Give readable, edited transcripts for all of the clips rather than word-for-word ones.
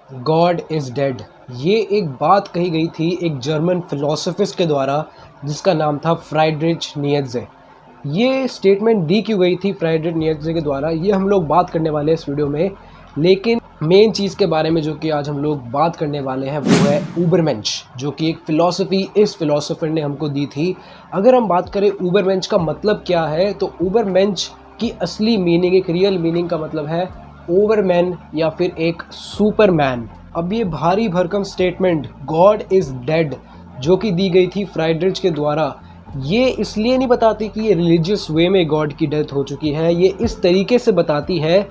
God is dead. ये एक बात कही गई थी एक जर्मन फिलोसोफिस्ट के द्वारा जिसका नाम था फ्राइड्रिच नीत्शे। ये स्टेटमेंट दी क्यों गई थी फ्राइड्रिच नीत्शे के द्वारा, ये हम लोग बात करने वाले हैं इस वीडियो में। लेकिन मेन चीज़ के बारे में जो कि आज हम लोग बात करने वाले हैं वो है उबरमेंश, जो कि एक फ़िलॉसफ़ी इस फिलोसोफर ने हमको दी थी। अगर हम बात करें उबरमेंश का मतलब क्या है, तो उबरमेंश की असली मीनिंग, एक रियल मीनिंग का मतलब है ओवरमैन या फिर एक सुपरमैन। अब ये भारी भरकम स्टेटमेंट गॉड इज़ डेड जो कि दी गई थी फ्राइड्रिच के द्वारा, ये इसलिए नहीं बताती कि ये रिलीजियस वे में गॉड की डेथ हो चुकी है। ये इस तरीके से बताती है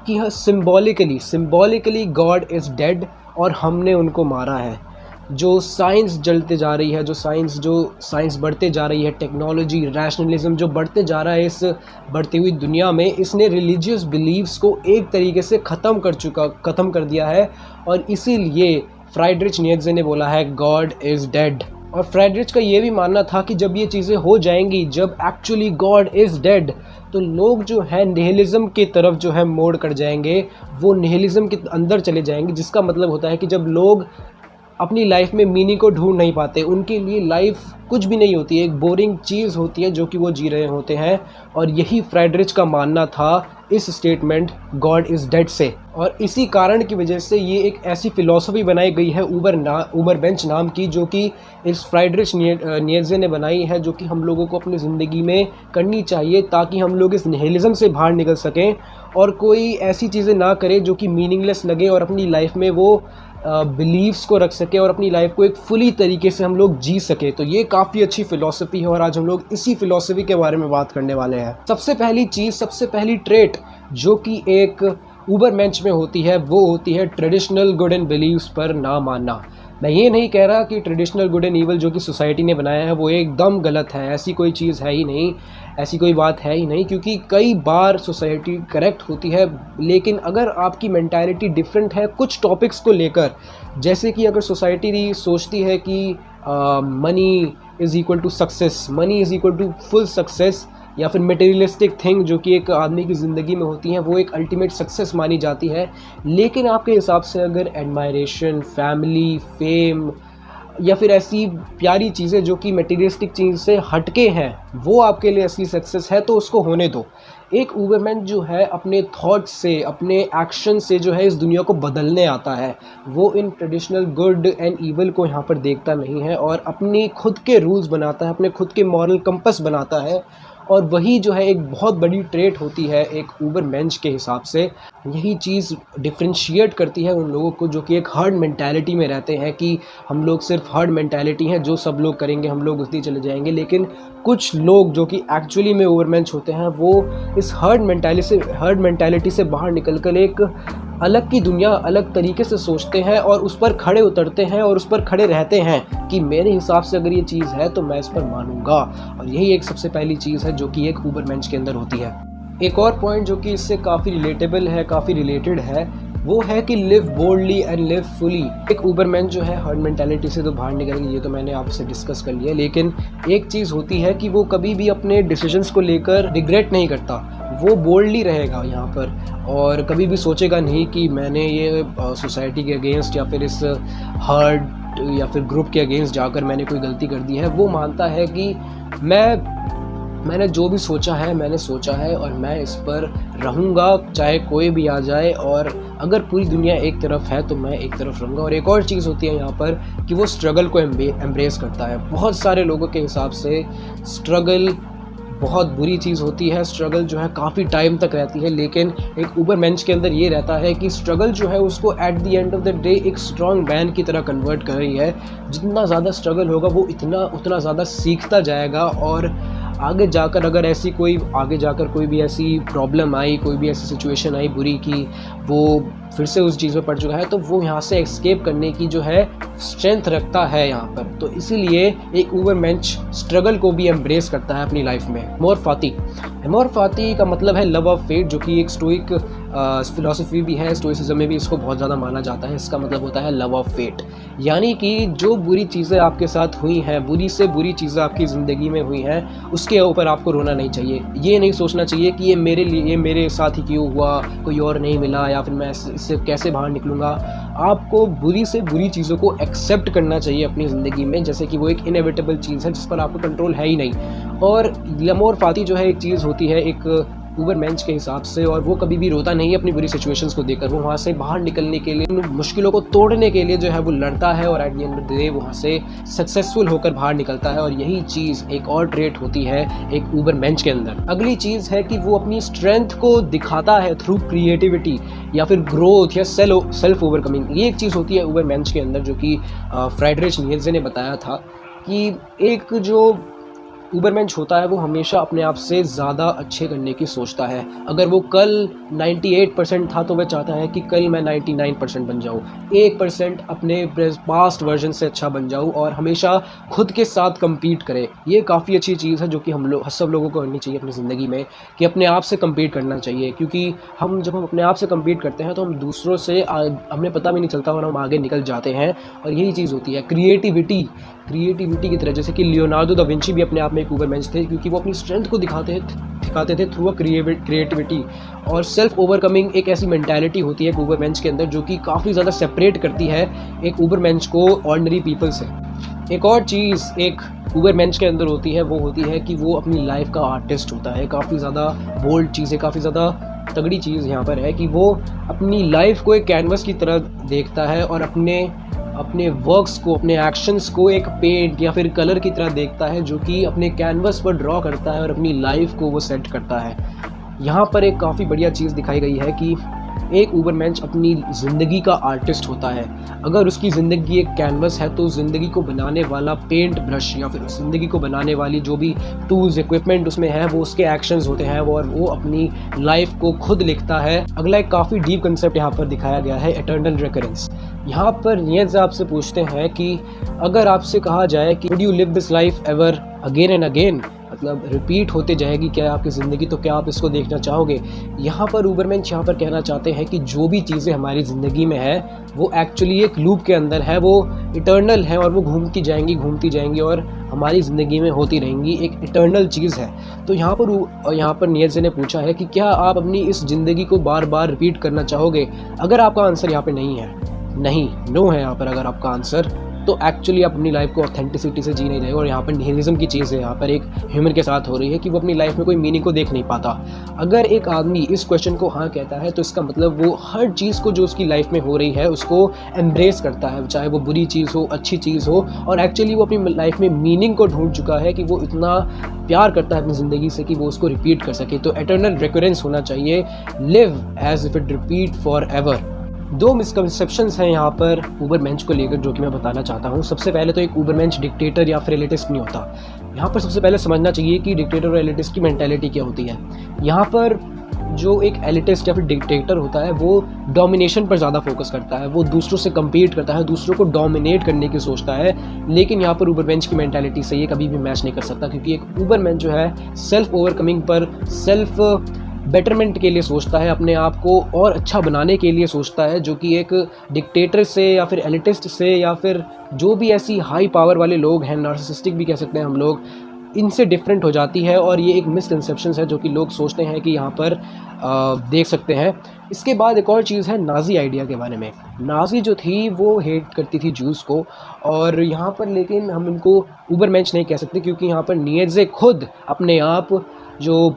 कि सिंबॉलिकली गॉड इज़ डेड और हमने उनको मारा है। जो साइंस जलते जा रही है, जो साइंस बढ़ते जा रही है, टेक्नोलॉजी, रैशनलिज्म जो बढ़ते जा रहा है इस बढ़ती हुई दुनिया में, इसने रिलीजियस बिलीव्स को एक तरीके से ख़त्म कर दिया है। और इसीलिए फ्राइड्रिच नीत्शे ने बोला है गॉड इज़ डेड। और फ्राइड्रिच का ये भी मानना था कि जब ये चीज़ें हो जाएंगी, जब एक्चुअली गॉड इज़ डेड, तो लोग जो है निहिलिज्म की तरफ जो है मोड़ कर जाएंगे, वो निहिलिज्म के अंदर चले जाएंगे। जिसका मतलब होता है कि जब लोग अपनी लाइफ में मीनिंग को ढूंढ नहीं पाते, उनके लिए लाइफ कुछ भी नहीं होती है, एक बोरिंग चीज़ होती है जो कि वो जी रहे होते हैं। और यही फ्राइड्रिच का मानना था इस स्टेटमेंट गॉड इज़ डेड से। और इसी कारण की वजह से ये एक ऐसी फ़िलॉसफी बनाई गई है उबरमेंश नाम की, जो कि इस फ्राइड्रिच नीत्शे ने बनाई है, जो कि हम लोगों को अपनी ज़िंदगी में करनी चाहिए ताकि हम लोग इस निहिलिज्म से बाहर निकल सकें और कोई ऐसी चीज़ें ना करें जो कि मीनिंगलेस लगे और अपनी लाइफ में वो बिलीव्स को रख सके और अपनी लाइफ को एक फुली तरीके से हम लोग जी सके। तो ये काफ़ी अच्छी फ़िलॉसफी है और आज हम लोग इसी फ़िलॉसफी के बारे में बात करने वाले हैं। सबसे पहली ट्रेट जो कि एक उबरमेंश में होती है वो होती है ट्रेडिशनल गुड एंड बिलीव्स पर ना मानना। मैं ये नहीं कह रहा कि ट्रेडिशनल गुड एंड ईवल जो कि सोसाइटी ने बनाया है वो एकदम गलत है, ऐसी कोई चीज़ है ही नहीं, ऐसी कोई बात है ही नहीं, क्योंकि कई बार सोसाइटी करेक्ट होती है। लेकिन अगर आपकी मेंटालिटी डिफरेंट है कुछ टॉपिक्स को लेकर, जैसे कि अगर सोसाइटी सोचती है कि money is equal to success, money is equal to full success, या फिर मटेरियलिस्टिक थिंग जो कि एक आदमी की ज़िंदगी में होती हैं वो एक अल्टीमेट सक्सेस मानी जाती है। लेकिन आपके हिसाब से अगर एडमायरेशन, फैमिली, फेम या फिर ऐसी प्यारी चीज़ें जो कि मटेरियलिस्टिक चीज़ से हटके हैं वो आपके लिए असली सक्सेस है, तो उसको होने दो। एक उबरमेंश जो है अपने थॉट से, अपने एक्शन से जो है इस दुनिया को बदलने आता है। वो in traditional good and evil को यहाँ पर देखता नहीं है और अपनी खुद के रूल्स बनाता है, अपने खुद के मॉरल कंपस बनाता है। और वही जो है एक बहुत बड़ी ट्रेट होती है एक उबरमेंश के हिसाब से। यही चीज़ डिफ्रेंशिएट करती है उन लोगों को जो कि एक हर्ड मेंटालिटी में रहते हैं कि हम लोग सिर्फ हर्ड मेंटालिटी हैं, जो सब लोग करेंगे हम लोग उसी चले जाएंगे। लेकिन कुछ लोग जो कि एक्चुअली में उबरमेंश होते हैं वो इस हर्ड मेंटालिटी से बाहर निकल कर एक अलग की दुनिया, अलग तरीके से सोचते हैं और उस पर खड़े उतरते हैं और उस पर खड़े रहते हैं कि मेरे हिसाब से अगर ये चीज़ है तो मैं इस पर मानूंगा। और यही एक सबसे पहली चीज़ है जो कि एक उबरमेंश के अंदर होती है। एक और पॉइंट जो कि इससे काफ़ी रिलेटेबल है, काफ़ी रिलेटेड है, वो है कि live boldly and live fully. एक उबरमेंश जो है हर्ड मेंटालिटी से तो बाहर निकलेंगे, ये तो मैंने आपसे डिस्कस कर लिया। लेकिन एक चीज़ होती है कि वो कभी भी अपने डिसीजंस को लेकर रिग्रेट नहीं करता, वो बोल्डली रहेगा यहाँ पर और कभी भी सोचेगा नहीं कि मैंने ये सोसाइटी के अगेंस्ट या फिर इस हर्ड या फिर ग्रुप के अगेंस्ट जाकर मैंने कोई गलती कर दी है। वो मानता है कि मैंने जो भी सोचा है मैंने सोचा है और मैं इस पर रहूँगा चाहे कोई भी आ जाए, और अगर पूरी दुनिया एक तरफ है तो मैं एक तरफ रहूँगा। और एक और चीज़ होती है यहाँ पर कि वो स्ट्रगल को एम्ब्रेस करता है। बहुत सारे लोगों के हिसाब से स्ट्रगल बहुत बुरी चीज़ होती है, स्ट्रगल जो है काफ़ी टाइम तक रहती है। लेकिन एक उबरमेंश के अंदर ये रहता है कि स्ट्रगल जो है उसको at the end of the day एक स्ट्रॉन्ग मैन की तरह कन्वर्ट कर रही है। जितना ज़्यादा स्ट्रगल होगा वो उतना ज़्यादा सीखता जाएगा और आगे जाकर कोई भी ऐसी प्रॉब्लम आई, कोई भी ऐसी सिचुएशन आई बुरी कि वो फिर से उस चीज़ में पड़ चुका है, तो वो यहाँ से एस्केप करने की जो है स्ट्रेंथ रखता है यहाँ पर। तो इसीलिए एक उबरमेंश स्ट्रगल को भी एम्ब्रेस करता है अपनी लाइफ में। एमोर फाती का मतलब है लव ऑफ फेट, जो कि एक स्टोइक फिलॉसफी भी है। स्टोइसिज्म में भी इसको बहुत ज़्यादा माना जाता है। इसका मतलब होता है लव ऑफ फेट, यानी कि जो बुरी चीज़ें आपके साथ हुई हैं, बुरी से बुरी चीज़ें आपकी ज़िंदगी में हुई हैं, उसके ऊपर आपको रोना नहीं चाहिए। ये नहीं सोचना चाहिए कि ये मेरे साथ ही क्यों हुआ, कोई और नहीं मिला, या फिर मैं इस इससे कैसे बाहर निकलूँगा। आपको बुरी से बुरी चीज़ों को एक्सेप्ट करना चाहिए अपनी ज़िंदगी में, जैसे कि वो एक इनएविटेबल चीज़ है जिस पर आपको कंट्रोल है ही नहीं। और लमोर फाती जो है एक चीज़ होती है एक ऊबरमेंश के हिसाब से, और वो कभी भी रोता नहीं है अपनी बुरी सिचुएशंस को देखकर। वो वहाँ से बाहर निकलने के लिए, उन मुश्किलों को तोड़ने के लिए जो है वो लड़ता है, और at the end of the day वहाँ से सक्सेसफुल होकर बाहर निकलता है। और यही चीज़ एक और ट्रेट होती है एक ऊबरमेंश के अंदर। अगली चीज़ है कि वो अपनी स्ट्रेंथ को दिखाता है थ्रू क्रिएटिविटी या फिर ग्रोथ या सेल्फ ओवरकमिंग। ये एक चीज़ होती है ऊबरमेंश के अंदर, जो कि फ्राइडरिच नीत्जे ने बताया था कि एक जो ऊबरमेंश होता है वो हमेशा अपने आप से ज़्यादा अच्छे करने की सोचता है। अगर वो कल 98% था तो वह चाहता है कि कल मैं 99% बन जाऊँ, 1% अपने पास्ट वर्जन से अच्छा बन जाऊँ, और हमेशा खुद के साथ कम्पीट करे। ये काफ़ी अच्छी चीज़ है जो कि सब लोगों को करनी चाहिए अपनी ज़िंदगी में, कि अपने आप से कम्पीट करना चाहिए। क्योंकि जब हम अपने आप से कम्पीट करते हैं तो हम दूसरों से हमें पता भी नहीं चलता और हम आगे निकल जाते हैं। और यही चीज़ होती है क्रिएटिविटी की तरह, जैसे कि लियोनार्डो दा विंची भी अपने आप में एक ऊबरमेंश थे, क्योंकि वो अपनी स्ट्रेंथ को दिखाते थे थ्रू अ क्रिएटिविटी। और सेल्फ ओवरकमिंग एक ऐसी मेंटालिटी होती है एक ऊबरमेंश के अंदर जो कि काफ़ी ज़्यादा सेपरेट करती है एक ऊबरमेंश को ऑर्डिनरी पीपल से। एक और चीज़ एक ऊबरमेंश के अंदर होती है, वो होती है कि वो अपनी लाइफ का आर्टिस्ट होता है। काफ़ी ज़्यादा बोल्ड चीज़ है, काफ़ी ज़्यादा तगड़ी चीज़ यहाँ पर है कि वो अपनी लाइफ को एक कैनवस की तरह देखता है, और अपने वर्क्स को, अपने एक्शंस को एक पेंट या फिर कलर की तरह देखता है, जो कि अपने कैनवस पर ड्रॉ करता है और अपनी लाइफ को वो सेट करता है। यहाँ पर एक काफ़ी बढ़िया चीज़ दिखाई गई है कि एक ऊबरमेंश अपनी ज़िंदगी का आर्टिस्ट होता है। अगर उसकी ज़िंदगी एक कैनवस है तो ज़िंदगी को बनाने वाला पेंट ब्रश या फिर ज़िंदगी को बनाने वाली जो भी टूल्स इक्विपमेंट उसमें है वो उसके एक्शंस होते हैं, और वो अपनी लाइफ को खुद लिखता है। अगला एक काफ़ी डीप कंसेप्ट यहाँ पर दिखाया गया है, इटर्नल रिकरेंस। यहाँ पर नीत्जे आपसे पूछते हैं कि अगर आपसे कहा जाए कि would you live this life ever again and again, मतलब रिपीट होते जाएगी क्या आपकी ज़िंदगी, तो क्या आप इसको देखना चाहोगे। यहाँ पर ऊबरमेंश यहाँ पर कहना चाहते हैं कि जो भी चीज़ें हमारी ज़िंदगी में है वो एक्चुअली एक लूप के अंदर है, वो इटर्नल है, और वो घूमती जाएंगी और हमारी ज़िंदगी में होती रहेंगी, एक इटर्नल चीज़ है। तो यहाँ पर नीत्जे ने पूछा है कि क्या आप अपनी इस ज़िंदगी को बार बार रिपीट करना चाहोगे। अगर आपका आंसर यहाँ पर नहीं है, नहीं, नो है यहाँ पर अगर आपका आंसर, तो एक्चुअली आप अपनी लाइफ को ऑथेंटिसिटी से जी नहीं रहे। और यहाँ पर निहिलिज्म की चीज़ है, यहाँ पर एक ह्यूमन के साथ हो रही है कि वो अपनी लाइफ में कोई मीनिंग को देख नहीं पाता। अगर एक आदमी इस क्वेश्चन को हाँ कहता है तो इसका मतलब वो हर चीज़ को जो उसकी लाइफ में हो रही है उसको एम्ब्रेस करता है, चाहे वो बुरी चीज़ हो, अच्छी चीज़ हो, और एक्चुअली वो अपनी लाइफ में मीनिंग को ढूंढ चुका है कि वो इतना प्यार करता है अपनी ज़िंदगी से कि वो उसको रिपीट कर सके। तो इटर्नल रिकरेंस होना चाहिए, live as if it repeat for ever. दो मिसकंसेप्शंस हैं यहाँ पर ऊबरमेंश को लेकर जो कि मैं बताना चाहता हूँ। सबसे पहले तो एक ऊबरमेंश डिक्टेटर या फिर एलिटिस्ट नहीं होता। यहाँ पर सबसे पहले समझना चाहिए कि डिक्टेटर और एलिटिस्ट की मेंटालिटी क्या होती है। यहाँ पर जो एक एलिटिस्ट या फिर डिक्टेटर होता है वो डोमिनेशन पर ज़्यादा फोकस करता है, वो दूसरों से कम्पीट करता है, दूसरों को डोमिनेट करने की सोचता है। लेकिन यहाँ पर ऊबरमेंश की मेंटालिटी से ये कभी भी मैच नहीं कर सकता, क्योंकि एक ऊबरमेंश जो है सेल्फ ओवरकमिंग पर, सेल्फ बेटरमेंट के लिए सोचता है, अपने आप को और अच्छा बनाने के लिए सोचता है, जो कि एक डिक्टेटर से या फिर एलिटिस्ट से या फिर जो भी ऐसी हाई पावर वाले लोग हैं, नार्सिसिस्टिक भी कह सकते हैं हम लोग, इनसे डिफरेंट हो जाती है। और ये एक मिसकंसेप्शन है जो कि लोग सोचते हैं कि यहाँ पर देख सकते हैं। इसके बाद एक और चीज़ है नाज़ी आइडिया के बारे में। नाज़ी जो थी वो हेट करती थी जूस को, और यहाँ पर लेकिन हम इनको ऊबरमेंश नहीं कह सकते, क्योंकि यहाँ पर नीत्जे खुद अपने आप जो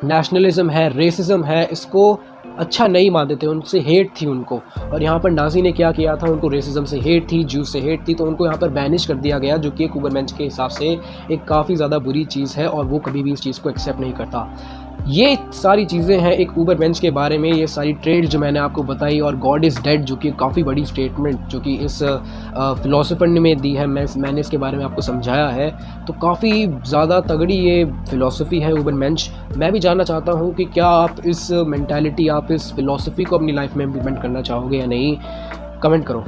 नेशनलिज्म है, रेसिज्म है, इसको अच्छा नहीं मानते थे, उनसे हेट थी उनको। और यहाँ पर नाज़ी ने क्या किया था, उनको रेसिज्म से हेट थी, ज्यूस से हेट थी, तो उनको यहाँ पर बैनिश कर दिया गया, जो कि एक ऊबरमेंश के हिसाब से एक काफ़ी ज़्यादा बुरी चीज़ है, और वो कभी भी इस चीज़ को एक्सेप्ट नहीं करता। ये सारी चीज़ें हैं एक ऊबरमेंश के बारे में, ये सारी ट्रेड जो मैंने आपको बताई, और गॉड इज़ डेड जो कि काफ़ी बड़ी स्टेटमेंट जो कि इस फ़िलोसोफर ने में दी है, मैंने इसके बारे में आपको समझाया है। तो काफ़ी ज़्यादा तगड़ी ये फ़िलोसफी है ऊबरमेंश। मैं भी जानना चाहता हूँ कि क्या आप इस मेंटालिटी, आप इस फ़िलोसफी को अपनी लाइफ में इम्प्लीमेंट करना चाहोगे या नहीं, कमेंट करो।